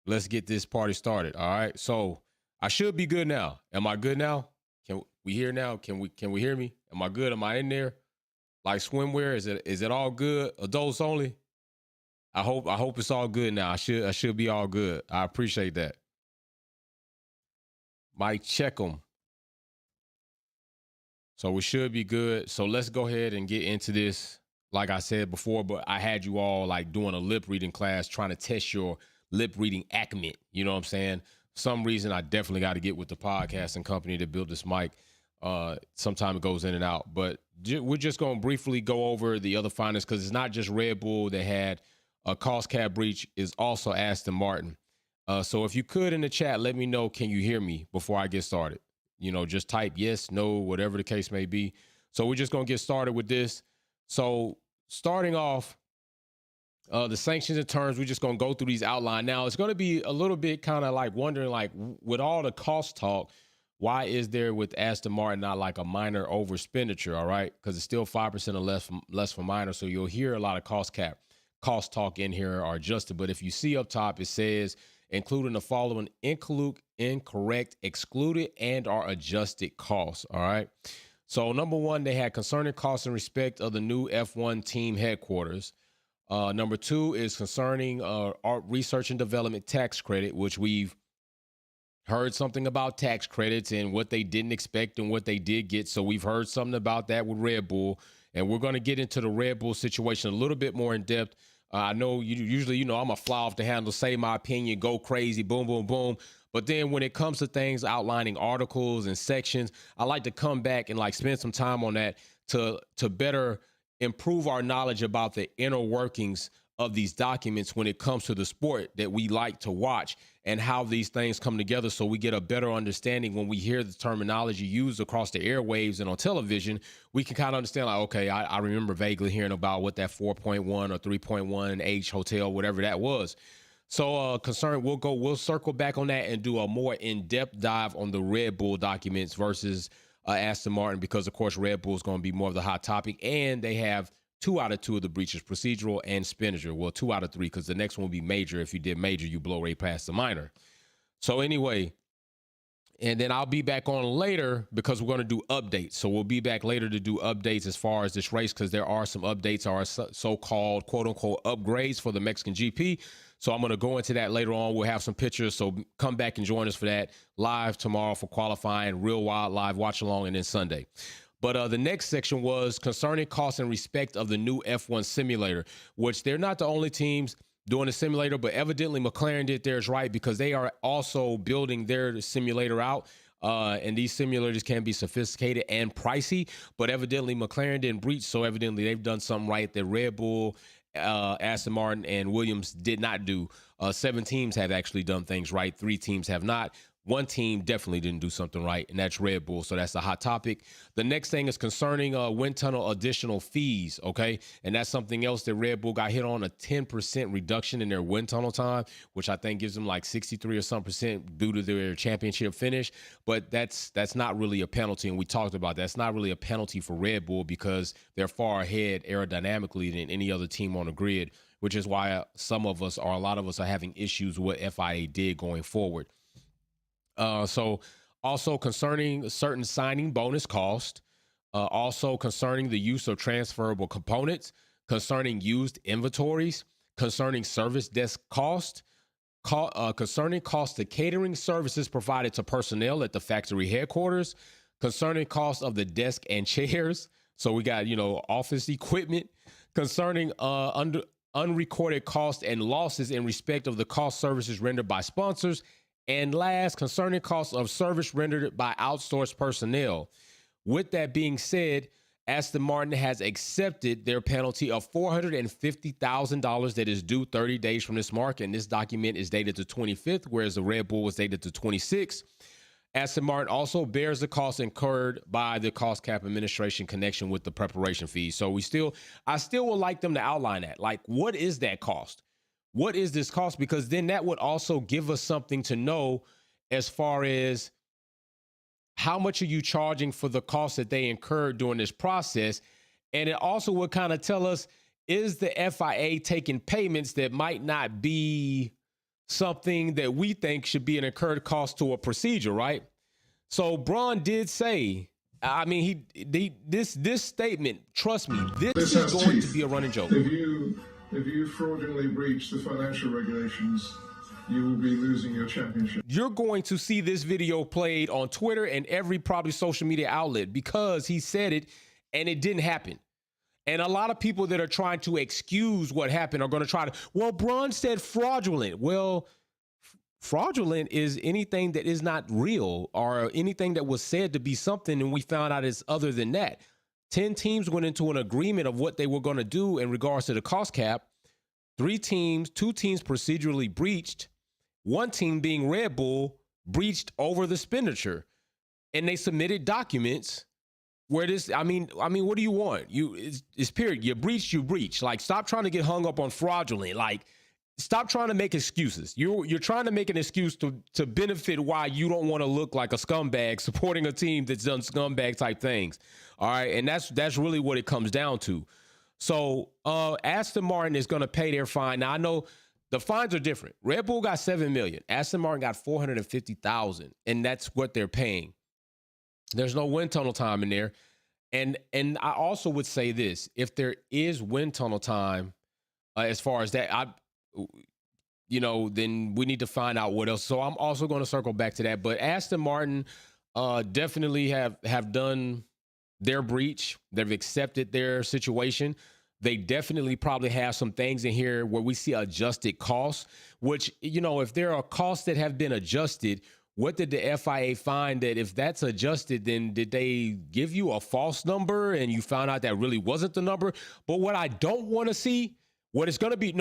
Let's get this party started. All right. So I should be good now. Am I good now? Can we hear now? Can we hear me? Am I good? Am I in there? Like swimwear? Is it all good? Adults only? I hope it's all good now. I should be all good. I appreciate that. Might check them. So we should be good. So let's go ahead and get into this. Like I said before, but I had you all like doing a lip reading class trying to test your lip reading acumen. You know what I'm saying? Some reason I definitely got to get with the podcasting company that built this mic. Sometime it goes in and out, but we're just going to briefly go over the other findings because it's not just Red Bull that had a cost cap breach, is also Aston Martin. So if you could in the chat, let me know, can you hear me before I get started? Just type yes, no, whatever the case may be. So we're just going to get started with this. So starting off, the sanctions and terms, we're just going to go through these outline. Now, it's going to be a little bit kind of like wondering, like, with all the cost talk, why is there with Aston Martin not like a minor over expenditure? All right, because it's still 5% or less for minor. So you'll hear a lot of cost talk in here are adjusted. But if you see up top, it says including the following: incorrect, excluded, and are adjusted costs. All right. So number one, they had concerning costs in respect of the new F1 team headquarters. Number two is concerning our research and development tax credit, which we've heard something about tax credits and what they didn't expect and what they did get. So we've heard something about that with Red Bull, and we're going to get into the Red Bull situation a little bit more in depth. I know you usually, I'm a fly off the handle, say my opinion, go crazy, boom, boom, boom. But then when it comes to things outlining articles and sections, I like to come back and like spend some time on that to better improve our knowledge about the inner workings of these documents when it comes to the sport that we like to watch and how these things come together, so we get a better understanding when we hear the terminology used across the airwaves and on television. We can kind of understand, like, okay, I remember vaguely hearing about what that 4.1 or 3.1 H hotel, whatever that was. So we'll circle back on that and do a more in-depth dive on the Red Bull documents versus Aston Martin, because of course Red Bull is going to be more of the hot topic, and they have 2 out of 2 of the breaches, procedural and expenditure. Well, 2 out of 3, because the next one will be major. If you did major, you blow right past the minor. So anyway, and then I'll be back on later because we're going to do updates. So we'll be back later to do updates as far as this race, because there are some updates, or so-called quote unquote upgrades for the Mexican GP. So I'm going to go into that later on. We'll have some pictures. So come back and join us for that live tomorrow for qualifying, real wild live watch along, and then Sunday. But the next section was concerning costs in respect of the new F1 simulator, which they're not the only teams doing the simulator, but evidently McLaren did theirs right, because they are also building their simulator out. And these simulators can be sophisticated and pricey, but evidently McLaren didn't breach. So evidently they've done something right that Red Bull, Aston Martin, and Williams did not do. 7 teams have actually done things right. 3 teams have not. One team definitely didn't do something right, and that's Red Bull. So that's the hot topic. The next thing is concerning wind tunnel additional fees, okay? And that's something else that Red Bull got hit on, a 10% reduction in their wind tunnel time, which I think gives them like 63 or some percent due to their championship finish. But that's not really a penalty, and we talked about that. That's not really a penalty for Red Bull because they're far ahead aerodynamically than any other team on the grid, which is why a lot of us are having issues with what FIA did going forward. So also concerning certain signing bonus cost, also concerning the use of transferable components, concerning used inventories, concerning service desk cost, concerning cost of catering services provided to personnel at the factory headquarters, concerning cost of the desk and chairs. So we got, office equipment, concerning unrecorded costs and losses in respect of the cost services rendered by sponsors. And last, concerning costs of service rendered by outsourced personnel. With that being said, Aston Martin has accepted their penalty of $450,000 that is due 30 days from this mark. And this document is dated the 25th, whereas the Red Bull was dated the 26th. Aston Martin also bears the costs incurred by the cost cap administration connection with the preparation fees. So I still would like them to outline that. Like, what is that cost? What is this cost? Because then that would also give us something to know as far as how much are you charging for the costs that they incurred during this process. And it also would kind of tell us, is the FIA taking payments that might not be something that we think should be an incurred cost to a procedure, right? So Braun did say, I mean, this statement, trust me, this is going to be a running joke. If you fraudulently breach the financial regulations, you will be losing your championship. You're going to see this video played on Twitter and every probably social media outlet because he said it and it didn't happen. And a lot of people that are trying to excuse what happened are going to try to, well, Braun said fraudulent. Well, fraudulent is anything that is not real or anything that was said to be something and we found out it's other than that. 10 teams went into an agreement of what they were going to do in regards to the cost cap. 2 teams procedurally breached. One team, being Red Bull, breached over the expenditure. And they submitted documents where this, I mean, what do you want? It's period. You breach. Like, stop trying to get hung up on fraudulent. Like, stop trying to make excuses. You're trying to make an excuse to benefit why you don't want to look like a scumbag supporting a team that's done scumbag type things. All right. And that's really what it comes down to. So Aston Martin is going to pay their fine. Now, I know the fines are different. Red Bull got $7 million. Aston Martin got $450,000, and that's what they're paying. There's no wind tunnel time in there. And I also would say this, if there is wind tunnel time, as far as that, then we need to find out what else. So I'm also going to circle back to that. But Aston Martin definitely have done their breach. They've accepted their situation. They definitely probably have some things in here where we see adjusted costs, which, if there are costs that have been adjusted, what did the FIA find that if that's adjusted, then did they give you a false number and you found out that really wasn't the number? But what I don't want to see, what it's going to be,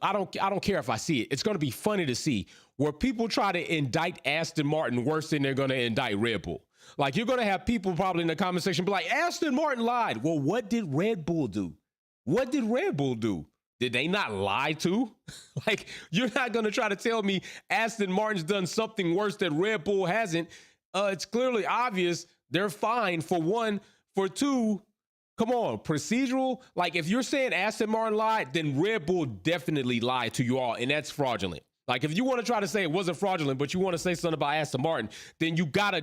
I don't care if I see it. It's going to be funny to see where people try to indict Aston Martin worse than they're going to indict Red Bull. Like, you're going to have people probably in the comment section be like, Aston Martin lied. Well, what did Red Bull do? What did Red Bull do? Did they not lie too? Like, you're not going to try to tell me Aston Martin's done something worse that Red Bull hasn't. It's clearly obvious they're fine, for one. For two, come on, procedural. Like, if you're saying Aston Martin lied, then Red Bull definitely lied to you all, and that's fraudulent. Like, if you want to try to say it wasn't fraudulent, but you want to say something about Aston Martin, then you gotta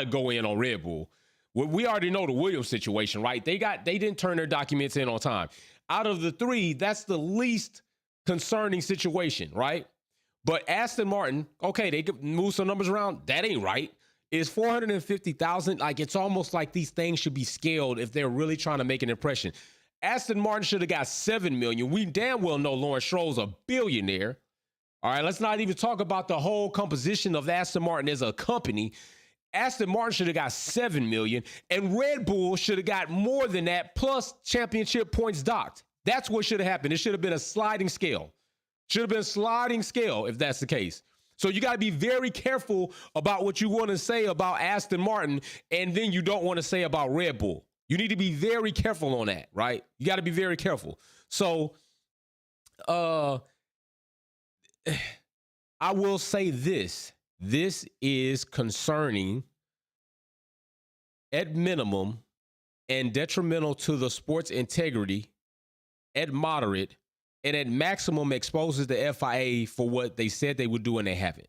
go in on Red Bull. Well, we already know the Williams situation, right? They didn't turn their documents in on time. Out of the 3, that's the least concerning situation, right? But Aston Martin, okay, they could move some numbers around. That ain't right. Is 450,000. Like, it's almost like these things should be scaled if they're really trying to make an impression. Aston Martin should have got $7 million. We damn well know Lawrence Stroll's a billionaire. All right, let's not even talk about the whole composition of Aston Martin as a company. Aston Martin should have got $7 million, and Red Bull should have got more than that, plus championship points docked. That's what should have happened. It should have been a sliding scale. Should have been a sliding scale if that's the case. So you got to be very careful about what you want to say about Aston Martin, and then you don't want to say about Red Bull. You need to be very careful on that, right? You got to be very careful. So I will say this. This is concerning at minimum and detrimental to the sport's integrity at moderate, and at maximum exposes the FIA for what they said they would do and they haven't.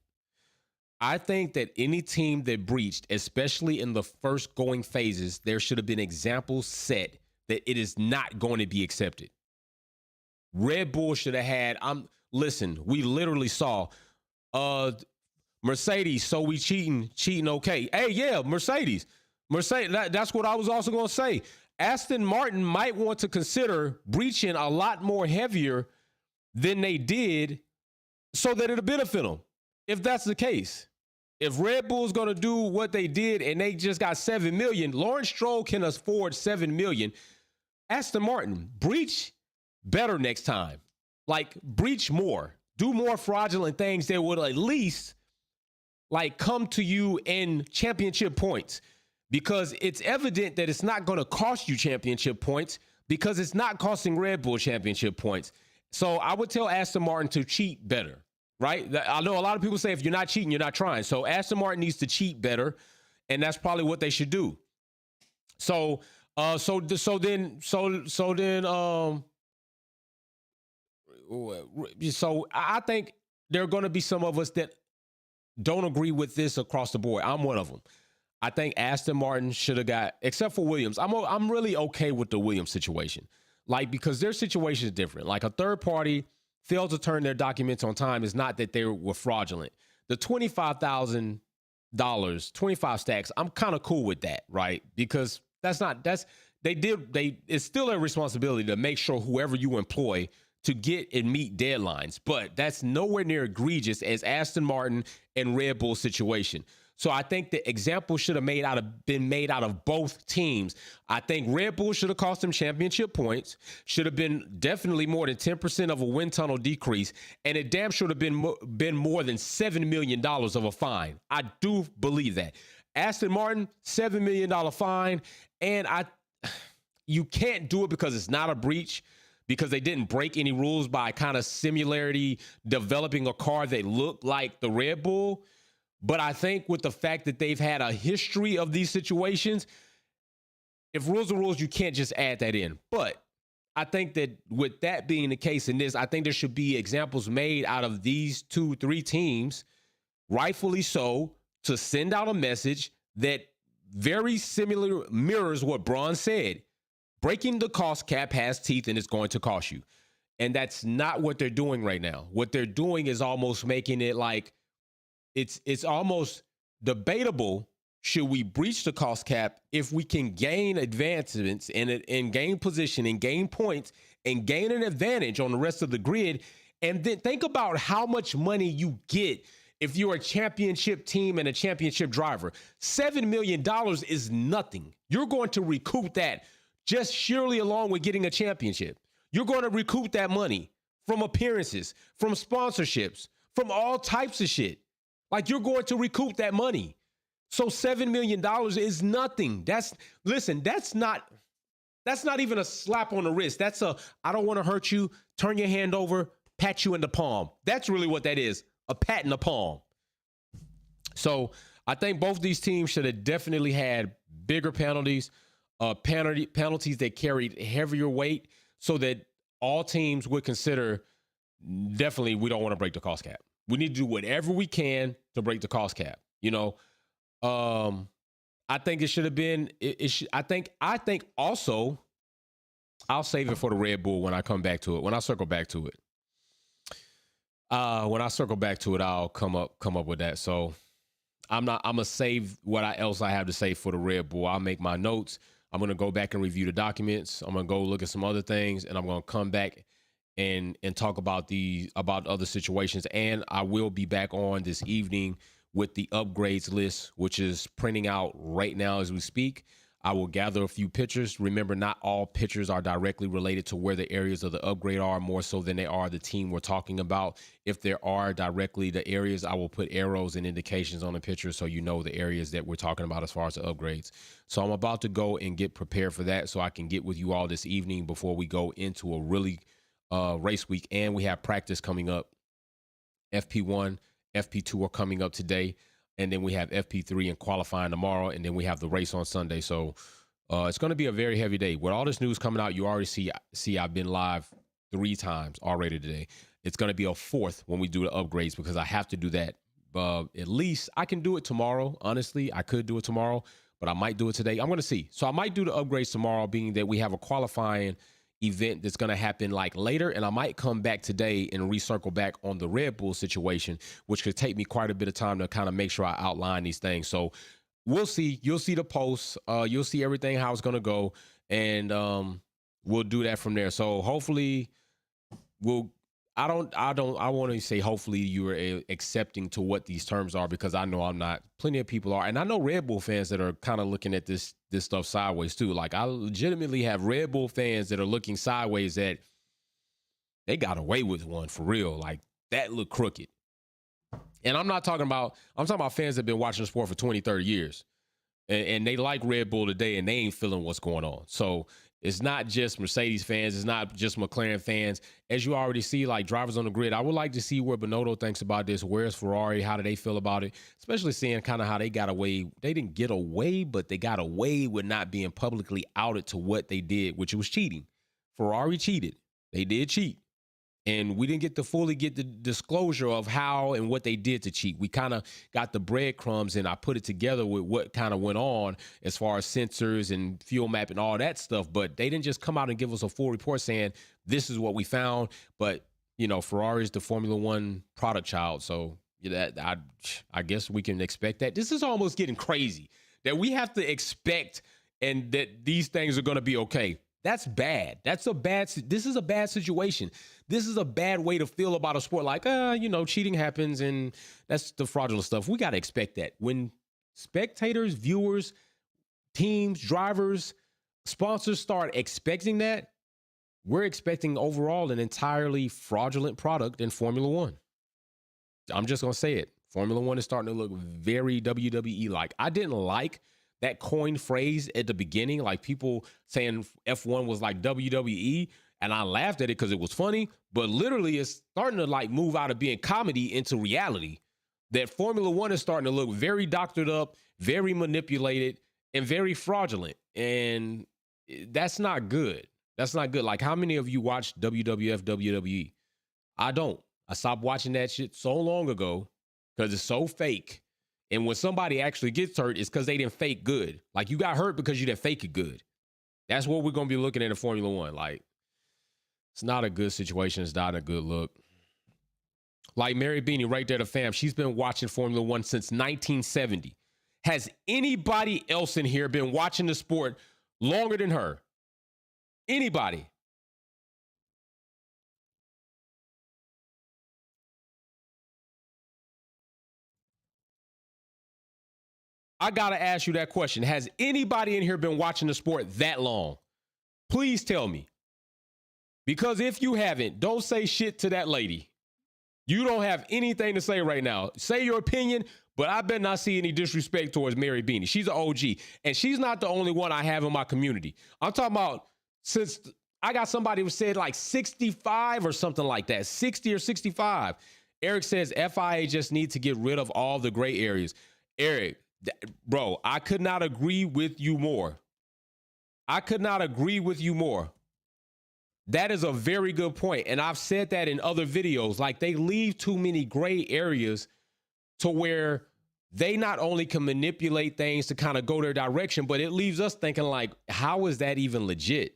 I think that any team that breached, especially in the first going phases, there should have been examples set that it is not going to be accepted. Red Bull should have had, listen, we literally saw Mercedes, so we cheating okay. Hey, yeah, Mercedes, that's what I was also going to say. Aston Martin might want to consider breaching a lot more heavier than they did so that it'll benefit them. If that's the case, if Red Bull's going to do what they did and they just got $7 million, Lawrence Stroll can afford $7 million. Aston Martin, breach better next time. Like, breach more. Do more fraudulent things that would at least, like, come to you in championship points. Because it's evident that it's not going to cost you championship points because it's not costing Red Bull championship points. So I would tell Aston Martin to cheat better, right? I know a lot of people say if you're not cheating, you're not trying. So Aston Martin needs to cheat better, and that's probably what they should do. So I think there are going to be some of us that don't agree with this across the board. I'm one of them. I think Aston Martin should have got, except for Williams. I'm really okay with the Williams situation, like, because their situation is different. Like, a third party failed to turn their documents on time is not that they were fraudulent. The $25,000, 25 stacks, I'm kind of cool with that, right? Because it's still a responsibility to make sure whoever you employ to get and meet deadlines, but that's nowhere near egregious as Aston Martin and Red Bull situation. So I think the example should have been made out of both teams. I think Red Bull should have cost them championship points, should have been definitely more than 10% of a wind tunnel decrease, and it damn sure would have been more than $7 million of a fine. I do believe that. Aston Martin, $7 million fine, and you can't do it because it's not a breach, because they didn't break any rules by kind of similarity developing a car that looked like the Red Bull. But I think with the fact that they've had a history of these situations, if rules are rules, you can't just add that in. But I think that with that being the case in this, I think there should be examples made out of these 2-3 teams, rightfully so, to send out a message that very similar mirrors what Braun said. Breaking the cost cap has teeth and it's going to cost you. And that's not what they're doing right now. What they're doing is almost making it like it's almost debatable. Should we breach the cost cap if we can gain advancements and gain position and gain points and gain an advantage on the rest of the grid? And then think about how much money you get if you're a championship team and a championship driver. $7 million is nothing. You're going to recoup that just surely along with getting a championship. You're going to recoup that money from appearances, from sponsorships, from all types of shit. Like, you're going to recoup that money. So $7 million is nothing. That's not even a slap on the wrist. That's I don't want to hurt you, turn your hand over, pat you in the palm. That's really what that is, a pat in the palm. So I think both these teams should have definitely had bigger penalties, penalties that carried heavier weight, so that all teams would consider, definitely, we don't want to break the cost cap. We need to do whatever we can to break the cost cap. I think it should have been. I think also, I'll save it for the Red Bull when I come back to it. When I circle back to it. I'll come up with that. So I'm gonna save what else I have to say for the Red Bull. I'll make my notes. I'm gonna go back and review the documents. I'm gonna go look at some other things, and I'm gonna come back and talk about other situations. And I will be back on this evening with the upgrades list, which is printing out right now as we speak. I will gather a few pictures. Remember, not all pictures are directly related to where the areas of the upgrade are, more so than they are the team we're talking about. If there are directly the areas, I will put arrows and indications on the picture so you know the areas that we're talking about as far as the upgrades. So I'm about to go and get prepared for that so I can get with you all this evening before we go into a really race week. And we have practice coming up. FP1, FP2 are coming up today. And then we have FP3 and qualifying tomorrow. And then we have the race on Sunday. So it's going to be a very heavy day. With all this news coming out, you already see I've been live 3 times already today. It's going to be a 4th when we do the upgrades because I have to do that. At least I can do it tomorrow. Honestly, I could do it tomorrow, but I might do it today. I'm going to see. So I might do the upgrades tomorrow, being that we have a qualifying event that's going to happen like later, and I might come back today and recircle back on the Red Bull situation, which could take me quite a bit of time to kind of make sure I outline these things. So we'll see. You'll see the posts. You'll see everything, how it's going to go, and we'll do that from there. So hopefully I want to say hopefully you are accepting to what these terms are, because I know I'm not. Plenty of people are. And I know Red Bull fans that are kind of looking at this stuff sideways too. Like, I legitimately have Red Bull fans that are looking sideways at, they got away with one for real. Like, that looked crooked. And I'm talking about fans that have been watching the sport for 20, 30 years. And they like Red Bull today, and they ain't feeling what's going on. So it's not just Mercedes fans. It's not just McLaren fans. As you already see, like, drivers on the grid, I would like to see where Binotto thinks about this. Where's Ferrari? How do they feel about it? Especially seeing kind of how they got away. They didn't get away, but they got away with not being publicly outed to what they did, which was cheating. Ferrari cheated. They did cheat. And we didn't get to fully get the disclosure of how and what they did to cheat. We kind of got the breadcrumbs, and I put it together with what kind of went on as far as sensors and fuel map and all that stuff. But they didn't just come out and give us a full report saying this is what we found. But Ferrari is the Formula One product child, so I guess we can expect that. This is almost getting crazy that we have to expect and that these things are going to be okay. That's bad. This is a bad situation. This is a bad way to feel about a sport. Like, cheating happens and that's the fraudulent stuff. We got to expect that. When spectators, viewers, teams, drivers, sponsors start expecting that, we're expecting overall an entirely fraudulent product in Formula One. I'm just going to say it. Formula One is starting to look very WWE-like. I didn't like that coined phrase at the beginning, like people saying F1 was like WWE, and I laughed at it because it was funny, but literally it's starting to like move out of being comedy into reality, that Formula One is starting to look very doctored up, very manipulated, and very fraudulent, and that's not good. That's not good. Like, how many of you watch WWF, WWE? I don't. I stopped watching that shit so long ago because it's so fake. And when somebody actually gets hurt, it's because they didn't fake good. Like, you got hurt because you didn't fake it good. That's what we're going to be looking at in Formula One. Like, it's not a good situation. It's not a good look. Like Mary Beanie right there, the fam. She's been watching Formula One since 1970. Has anybody else in here been watching the sport longer than her? Anybody? I got to ask you that question. Has anybody in here been watching the sport that long? Please tell me. Because if you haven't, don't say shit to that lady. You don't have anything to say right now. Say your opinion, but I better not see any disrespect towards Mary Beanie. She's an OG, and she's not the only one I have in my community. I'm talking about since I got somebody who said like 65 or something like that, 60 or 65. Eric says FIA just needs to get rid of all the gray areas. Eric, bro, I could not agree with you more. That is a very good point. And I've said that in other videos. Like, they leave too many gray areas to where they not only can manipulate things to kind of go their direction, but it leaves us thinking like, how is that even legit?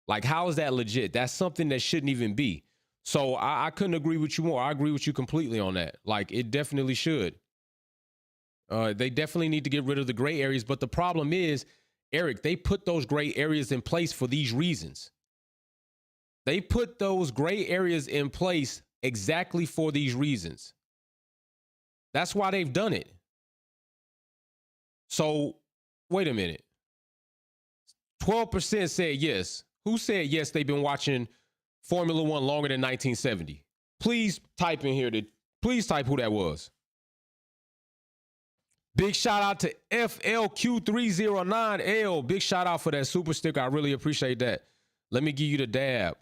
Like, how is that legit? That's something that shouldn't even be. So I couldn't agree with you more. I agree with you completely on that. Like, it definitely should. They definitely need to get rid of the gray areas. But the problem is, Eric, they put those gray areas in place for these reasons. They put those gray areas in place exactly for these reasons. That's why they've done it. So, wait a minute. 12% said yes. Who said yes, they've been watching Formula One longer than 1970? Please type in here. Please type who that was. Big shout out to FLQ309L. Big shout out for that super sticker. I really appreciate that. Let me give you the dab.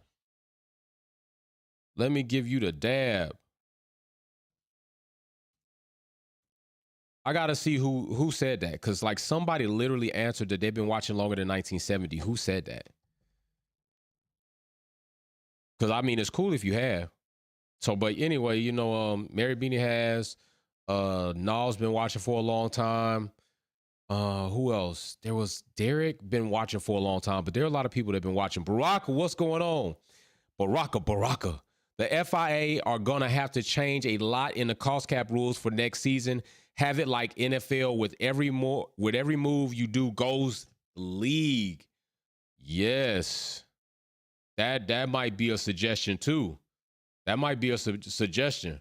I gotta see who said that, because like somebody literally answered that they've been watching longer than 1970. Who said that? Because I mean, it's cool if you have. So, but anyway, Mary Beanie has. Nal's been watching for a long time. Who else? There was Derek, been watching for a long time, but there are a lot of people that have been watching. Baraka, what's going on? Baraka. The FIA are gonna have to change a lot in the cost cap rules for next season. Have it like NFL with every move you do goes league. Yes, that might be a suggestion too. That might be a suggestion.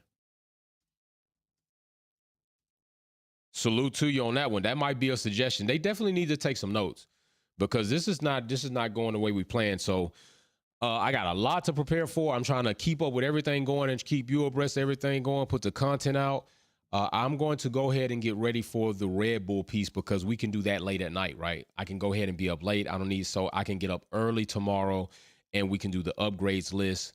Salute to you on that one. That might be a suggestion. They definitely need to take some notes, because this is not going the way we planned. So I got a lot to prepare for. I'm trying to keep up with everything going and keep you abreast of everything going, put the content out. I'm going to go ahead and get ready for the Red Bull piece, because we can do that late at night, right? I can go ahead and be up late. So I can get up early tomorrow, and we can do the upgrades list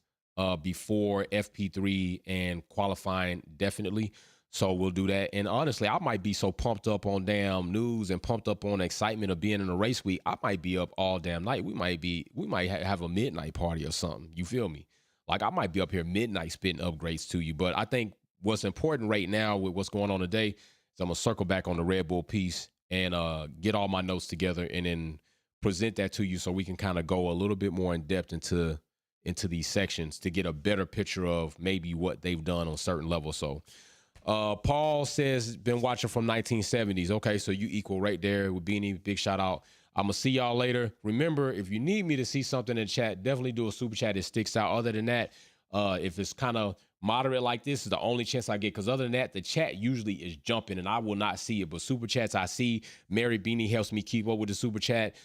before FP3 and qualifying, definitely. So we'll do that. And honestly, I might be so pumped up on damn news and pumped up on excitement of being in a race week, I might be up all damn night. We might have a midnight party or something. You feel me? Like, I might be up here midnight spitting upgrades to you, but I think what's important right now with what's going on today is I'm gonna circle back on the Red Bull piece and get all my notes together and then present that to you so we can kind of go a little bit more in depth into these sections to get a better picture of maybe what they've done on certain levels. So Paul says, been watching from 1970s. Okay, so you equal right there with Beanie. Big shout out. I'm going to see y'all later. Remember, if you need me to see something in chat, definitely do a super chat that sticks out. Other than that, if it's kind of moderate like this, is the only chance I get. Because other than that, the chat usually is jumping and I will not see it. But super chats I see. Mary Beanie helps me keep up with the super chat.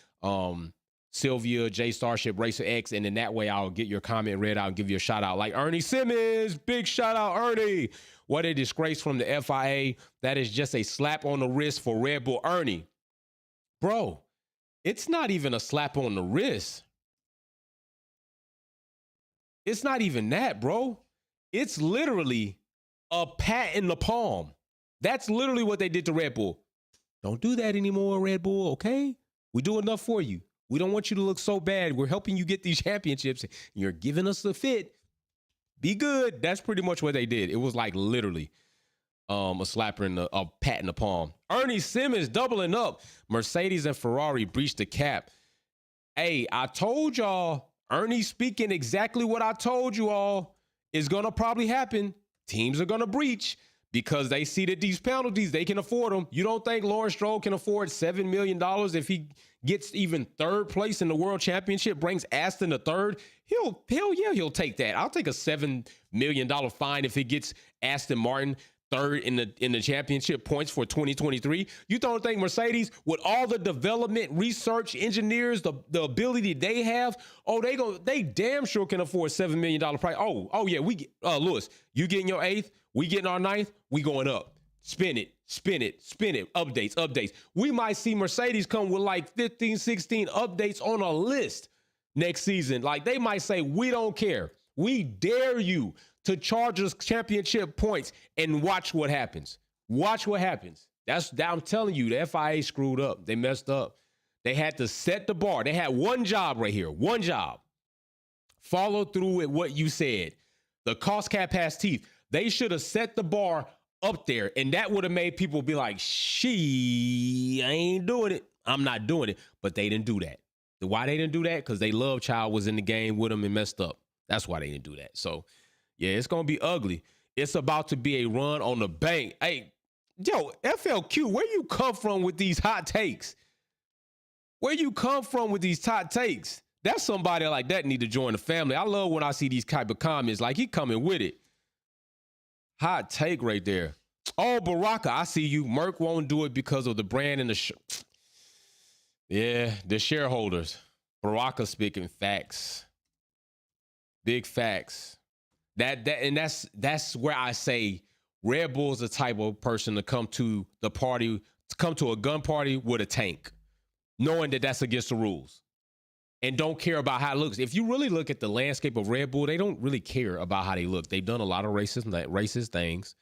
Sylvia, J Starship, Racer X, and then that way I'll get your comment read out and give you a shout out. Like Ernie Simmons, big shout out, Ernie. What a disgrace from the FIA. That is just a slap on the wrist for Red Bull. Ernie, bro, it's not even a slap on the wrist. It's not even that, bro. It's literally a pat in the palm. That's literally what they did to Red Bull. Don't do that anymore, Red Bull, okay? We do enough for you. We don't want you to look so bad. We're helping you get these championships. You're giving us the fit. Be good. That's pretty much what they did. It was like literally a slapper in a pat in the palm. Ernie Simmons doubling up. Mercedes and Ferrari breached the cap. Hey, I told y'all, Ernie speaking exactly what I told you all is going to probably happen. Teams are going to breach because they see that these penalties, they can afford them. You don't think Lawrence Stroll can afford $7 million if he gets even third place in the world championship, brings Aston to third? He'll take that. I'll take a $7 million fine if it gets Aston Martin third in the championship points for 2023. You don't think Mercedes, with all the development, research, engineers, the ability they have, they damn sure can afford $7 million price. Oh yeah, we get Lewis, you getting your 8th, we getting our 9th, we going up. Spin it. Updates. We might see Mercedes come with like 15, 16 updates on a list next season. Like they might say, we don't care. We dare you to charge us championship points and watch what happens. Watch what happens. I'm telling you, the FIA screwed up. They messed up. They had to set the bar. They had one job right here. One job. Follow through with what you said. The cost cap has teeth. They should have set the bar up there, and that would have made people be like, I ain't doing it. I'm not doing it. But they didn't do that. Why they didn't do that? Because they love Child was in the game with them and messed up. That's why they didn't do that. So, yeah, it's going to be ugly. It's about to be a run on the bank. Hey, yo, FLQ, where you come from with these hot takes? Where you come from with these hot takes? That's somebody like that need to join the family. I love when I see these type of comments. Like, he coming with it. Hot take right there. Oh, Baraka, I see you. Merc won't do it because of the brand and the shareholders. Baraka speaking facts. Big facts. That's where I say Red Bull's the type of person to come to the party, to come to a gun party with a tank, knowing that that's against the rules. And don't care about how it looks. If you really look at the landscape of Red Bull, they don't really care about how they look. They've done a lot of racist things.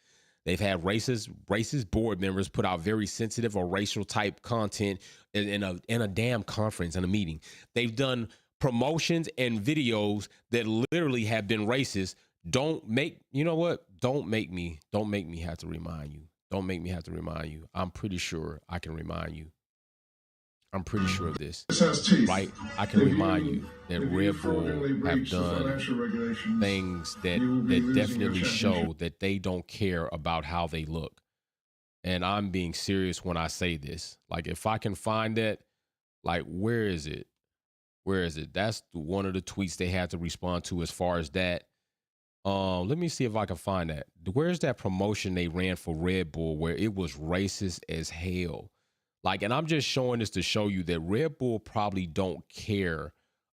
They've had racist board members put out very sensitive or racial type content in a damn conference, in a meeting. They've done promotions and videos that literally have been racist. Don't make me have to remind you. Don't make me have to remind you. I'm pretty sure I can remind you. I'm pretty sure of this, right? I can remind you that Red Bull have done things that definitely show that they don't care about how they look. And I'm being serious when I say this. Like, if I can find that, like, where is it? That's one of the tweets they had to respond to as far as that. Let me see if I can find that. Where's that promotion they ran for Red Bull where it was racist as hell? Like, and I'm just showing this to show you that Red Bull probably don't care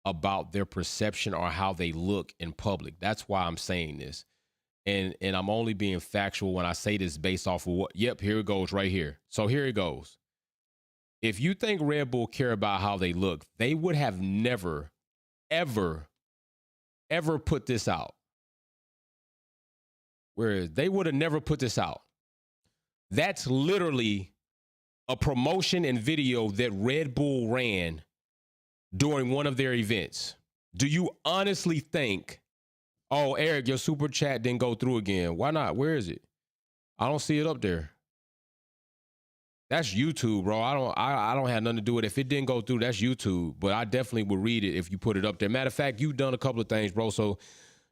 about their perception or how they look in public. That's why I'm saying this. And I'm only being factual when I say this based off of what, yep, here it goes right here. So here it goes. If you think Red Bull care about how they look, they would have never, ever put this out. Whereas they would have never put this out. That's literally a promotion and video that Red Bull ran during one of their events. Do you honestly think, Oh, Eric, your super chat didn't go through again. Why not? Where is it? I don't see it up there. That's YouTube, bro. I don't have nothing to do with it. If it didn't go through, that's YouTube. But I definitely would read it if you put it up there. Matter of fact, you've done a couple of things, bro. So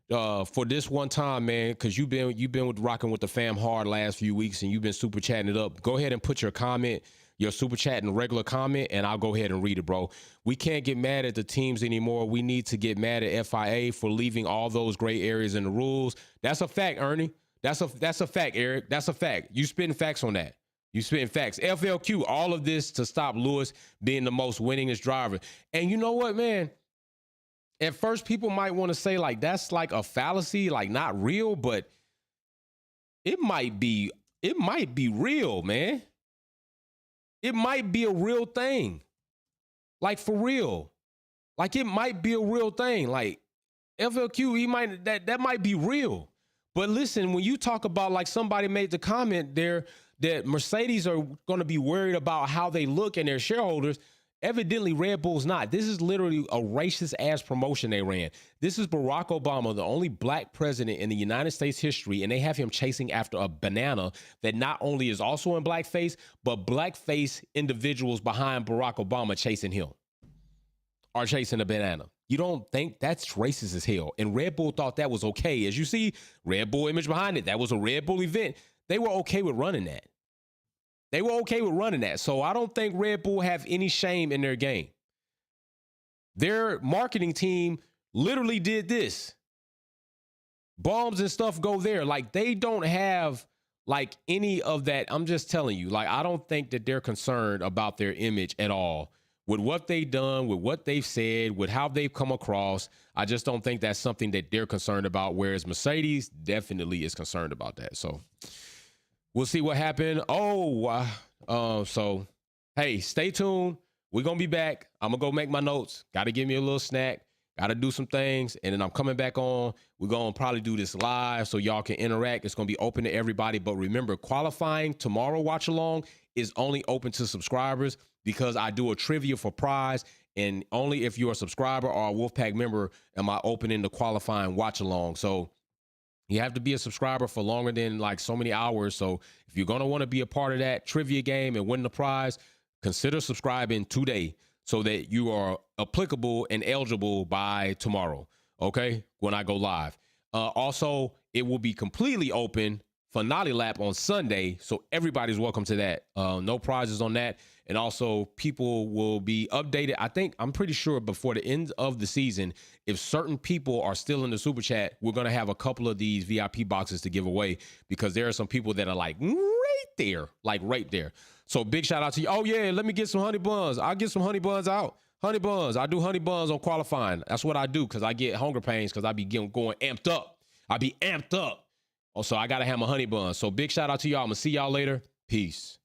for this one time, man, because you've been with rocking with the fam hard last few weeks and you've been super chatting it up. Go ahead and put your comment, your super chat and regular comment, and I'll go ahead and read it, bro. We can't get mad at the teams anymore. We need to get mad at FIA for leaving all those gray areas in the rules. That's a fact, Ernie. That's a fact, Eric. That's a fact. You spitting facts on that. You spitting facts. FLQ, all of this to stop Lewis being the most winningest driver. And you know what, man? At first, people might want to say, like, that's like a fallacy, like not real, but it might be real, man. It might be a real thing. Like, for real. Like, it might be a real thing. Like, FLQ, that might be real. But listen, when you talk about, like, somebody made the comment there that Mercedes are going to be worried about how they look and their shareholders, evidently Red Bull's not. This is literally a racist ass promotion they ran. This is Barack Obama, the only black president in the United States history, and they have him chasing after a banana that not only is also in blackface, but blackface individuals behind Barack Obama chasing him are chasing a banana. You don't think that's racist as hell? And Red Bull thought that was okay. As you see, Red Bull image behind it. That was a Red Bull event. They were okay with running that. So I don't think Red Bull have any shame in their game. Their marketing team literally did this. Bombs and stuff go there. Like, they don't have like any of that. I'm just telling you, like, I don't think that they're concerned about their image at all with what they've done, with what they've said, with how they've come across. I just don't think that's something that they're concerned about, whereas Mercedes definitely is concerned about that. So we'll see what happened. So, hey, stay tuned. We're going to be back. I'm going to go make my notes. Got to give me a little snack. Got to do some things. And then I'm coming back on. We're going to probably do this live so y'all can interact. It's going to be open to everybody. But remember, qualifying tomorrow watch along is only open to subscribers because I do a trivia for prize. And only if you're a subscriber or a Wolfpack member am I opening the qualifying watch along. So you have to be a subscriber for longer than like so many hours. So if you're going to want to be a part of that trivia game and win the prize, consider subscribing today so that you are applicable and eligible by tomorrow. Okay. When I go live. Also, it will be completely open finale lap on Sunday. So everybody's welcome to that. No prizes on that. And also people will be updated. I'm pretty sure before the end of the season, if certain people are still in the super chat, we're going to have a couple of these VIP boxes to give away because there are some people that are like right there. So big shout out to you. Oh yeah. Let me get some honey buns. I'll get some honey buns out. Honey buns. I do honey buns on qualifying. That's what I do. Cause I get hunger pains. Cause I be going amped up. I be amped up. Also, I got to have my honey bun. So big shout out to y'all. I'm going to see y'all later. Peace.